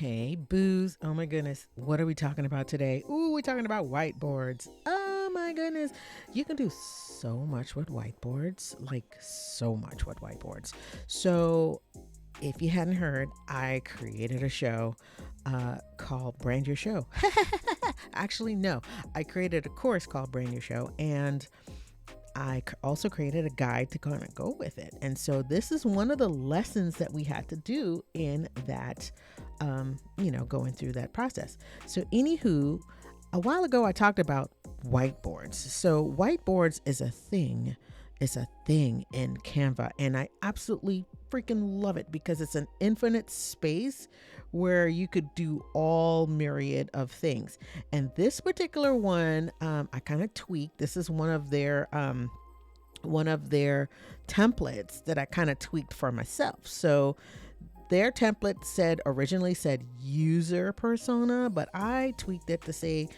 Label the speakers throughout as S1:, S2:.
S1: Hey, booze. Oh my goodness. What are we talking about today? Ooh, we're talking about whiteboards. Oh my goodness. You can do so much with whiteboards, like so much with whiteboards. So, if you hadn't heard, I created a show called Brand Your Show. Actually, no, I created a course called Brand Your Show, and also created a guide to kind of go with it. And so this is one of the lessons that we had to do in that, going through that process. So, anywho, a while ago I talked about whiteboards. So, whiteboards is a thing. It's a thing in Canva, and I absolutely freaking love it because it's an infinite space where you could do all myriad of things. And this particular one, I kind of tweaked. This is one of their templates that I kind of tweaked for myself. So their template originally said user persona, but I tweaked it to say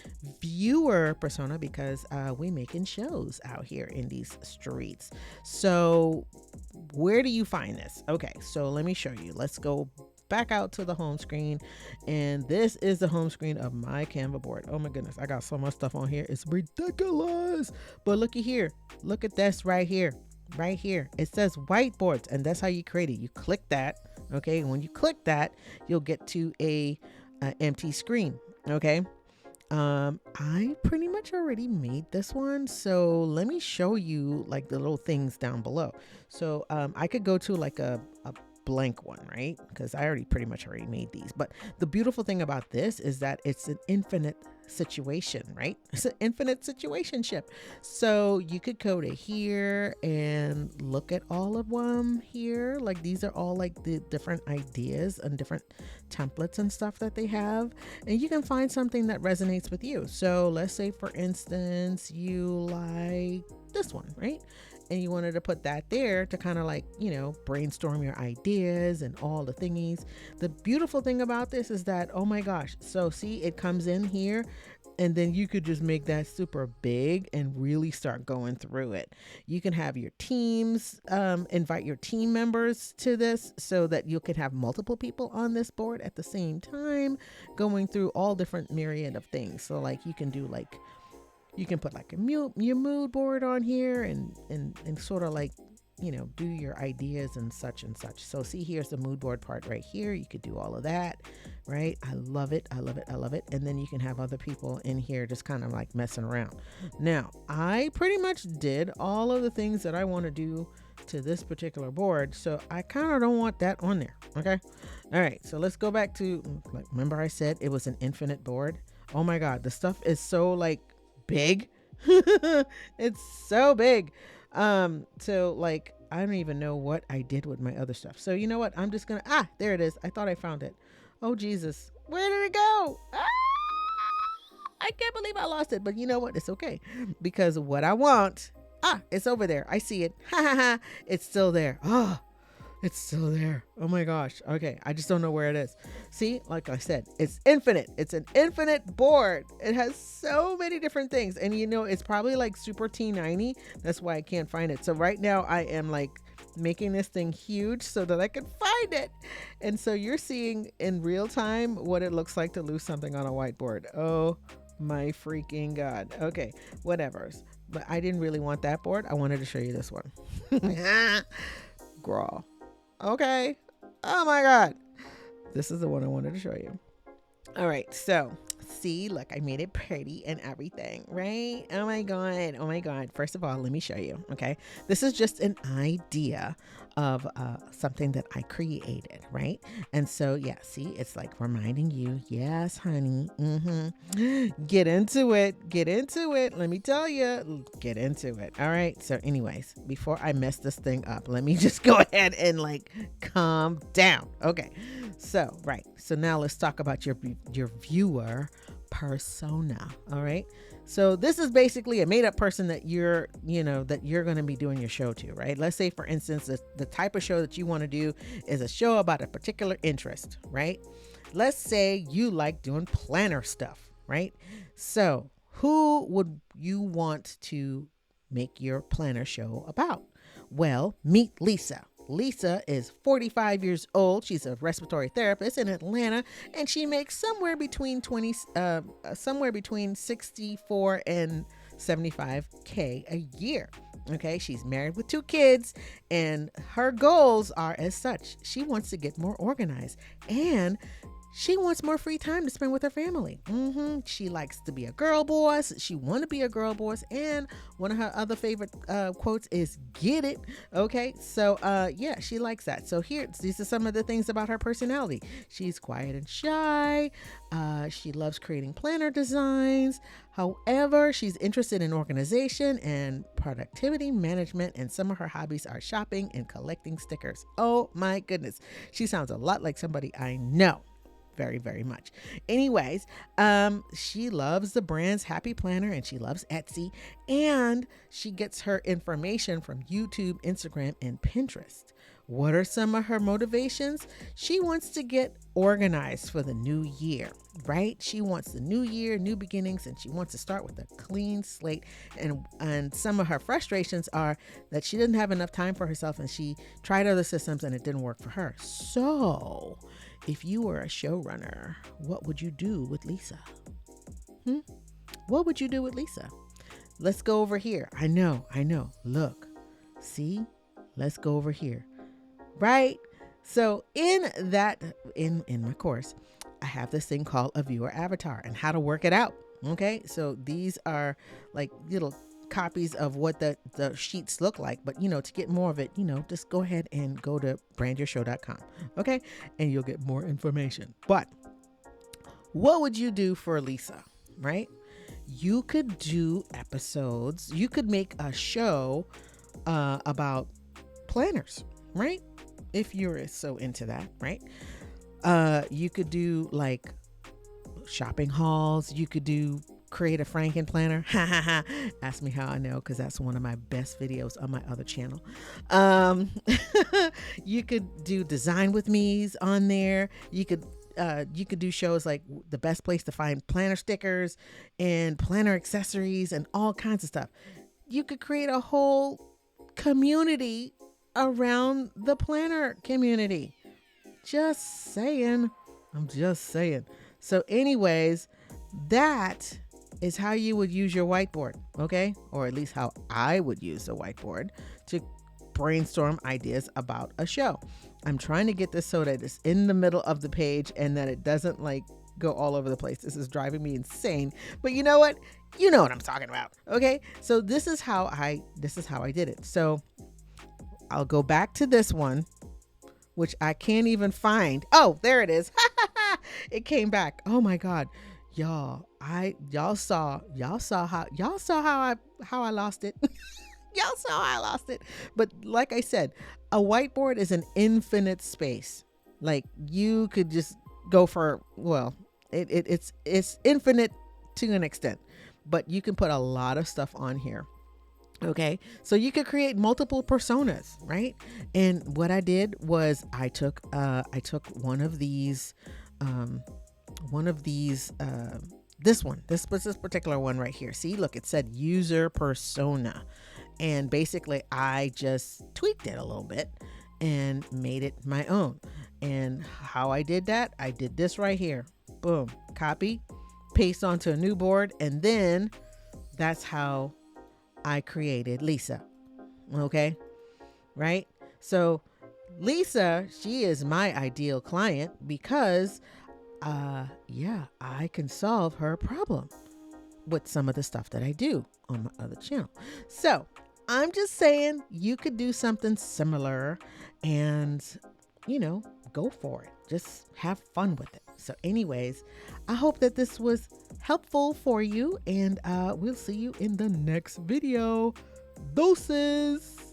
S1: viewer persona because we making shows out here in these streets. So where do you find this? Okay, so let me show you. Let's go back out to the home screen, and this is the home screen of my Canva board. Oh my goodness, I got so much stuff on here. It's ridiculous. But looky here. Look at this right here. Right here. It says whiteboards, and that's how you create it. You click that. Okay, when you click that, you'll get to a empty screen. Okay, I pretty much already made this one, so let me show you like the little things down below. So I could go to like a blank one, right? Because I pretty much already made these. But the beautiful thing about this is that it's an infinite situation, right? It's an infinite situationship. So you could go to here and look at all of them here. Like these are all like the different ideas and different templates and stuff that they have. And you can find something that resonates with you. So let's say, for instance, you like this one, right? And you wanted to put that there to kind of like, brainstorm your ideas and all the thingies. The beautiful thing about this is that, oh my gosh, so see, it comes in here, and then you could just make that super big and really start going through it. You can have your teams, invite your team members to this so that you can have multiple people on this board at the same time, going through all different myriad of things. So like you can do like, you can put like your mood board on here and sort of like, do your ideas and such and such. So see, here's the mood board part right here. You could do all of that, right? I love it. I love it. I love it. And then you can have other people in here just kind of like messing around. Now, I pretty much did all of the things that I want to do to this particular board. So I kind of don't want that on there. Okay. All right. So let's go back to, like, remember I said it was an infinite board. Oh my God. The stuff is so like big. It's so big. So like I don't even know what I did with my other stuff. So you know what? I'm just gonna there it is. I thought I found it. Oh Jesus. Where did it go? I can't believe I lost it. But you know what? It's okay. Because what I want, it's over there. I see it. Ha ha ha. It's still there. Oh, it's still there. Oh my gosh. Okay. I just don't know where it is. See, like I said, it's infinite. It's an infinite board. It has so many different things. And it's probably like super T90. That's why I can't find it. So right now I am like making this thing huge so that I can find it. And so you're seeing in real time what it looks like to lose something on a whiteboard. Oh my freaking God. Okay. Whatever. But I didn't really want that board. I wanted to show you this one. Graw. Okay. Oh my God. This is the one I wanted to show you. All right. So see, look, I made it pretty and everything, right? Oh my God. Oh my God. First of all, let me show you. Okay. This is just an idea of something that I created, right? And so, yeah, see, it's like reminding you, yes, honey, get into it. Get into it. Let me tell you, get into it. All right. So anyways, before I mess this thing up, let me just go ahead and like calm down. Okay. So, right. So now let's talk about your viewer persona. All right. So this is basically a made up person that you're going to be doing your show to, right? Let's say, for instance, the type of show that you want to do is a show about a particular interest, right? Let's say you like doing planner stuff, right? So who would you want to make your planner show about? Well, meet Lisa. Lisa is 45 years old. She's a respiratory therapist in Atlanta, and she makes somewhere between 64 and 75K a year. Okay, she's married with 2 kids, and her goals are as such. She wants to get more organized, and she wants more free time to spend with her family. She likes to be a girl boss. She want to be a girl boss. And one of her other favorite quotes is "get it." Okay, so yeah, she likes that. So these are some of the things about her personality. She's quiet and shy. She loves creating planner designs. However, she's interested in organization and productivity management, and some of her hobbies are shopping and collecting stickers. Oh my goodness. She sounds a lot like somebody I know. Very, very much. Anyways, she loves the brand's Happy Planner, and she loves Etsy, and she gets her information from YouTube, Instagram, and Pinterest. What are some of her motivations? She wants to get organized for the new year, right? She wants the new year, new beginnings, and she wants to start with a clean slate. And some of her frustrations are that she didn't have enough time for herself, and she tried other systems and it didn't work for her. So if you were a showrunner, what would you do with Lisa? What would you do with Lisa? Let's go over here. I know. Look, see, let's go over here. Right? So in my course, I have this thing called a viewer avatar and how to work it out. Okay. So these are like little copies of what the sheets look like, but to get more of it, just go ahead and go to brandyourshow.com. Okay. And you'll get more information. But what would you do for Lisa? Right? You could do episodes. You could make a show about planners, right? If you're so into that, right? You could do like shopping hauls. You could do create a Franken planner. Ask me how I know, because that's one of my best videos on my other channel. You could do design with me's on there. You could do shows like the best place to find planner stickers and planner accessories and all kinds of stuff. You could create a whole community around the planner community. Just saying. I'm just saying. So anyways, that is how you would use your whiteboard, okay? Or at least how I would use the whiteboard to brainstorm ideas about a show. I'm trying to get this so that it's in the middle of the page and that it doesn't like go all over the place. This is driving me insane. But you know what? You know what I'm talking about. Okay? So this is how I did it. So I'll go back to this one, which I can't even find. Oh, there it is. It came back. Oh my God. Y'all saw how I lost it. Y'all saw how I lost it. But like I said, a whiteboard is an infinite space. Like you could just go for, well, it's infinite to an extent, but you can put a lot of stuff on here. Okay, so you could create multiple personas, right? And what I did was I took one of these this particular one right here. See, look, it said user persona, and basically I just tweaked it a little bit and made it my own. And how I did that, I did this right here. Boom, copy, paste onto a new board, and then that's how I created Lisa. Okay, right? So Lisa, she is my ideal client because I can solve her problem with some of the stuff that I do on my other channel. So I'm just saying you could do something similar and, go for it. Just have fun with it. So anyways, I hope that this was helpful for you, and we'll see you in the next video. Doses.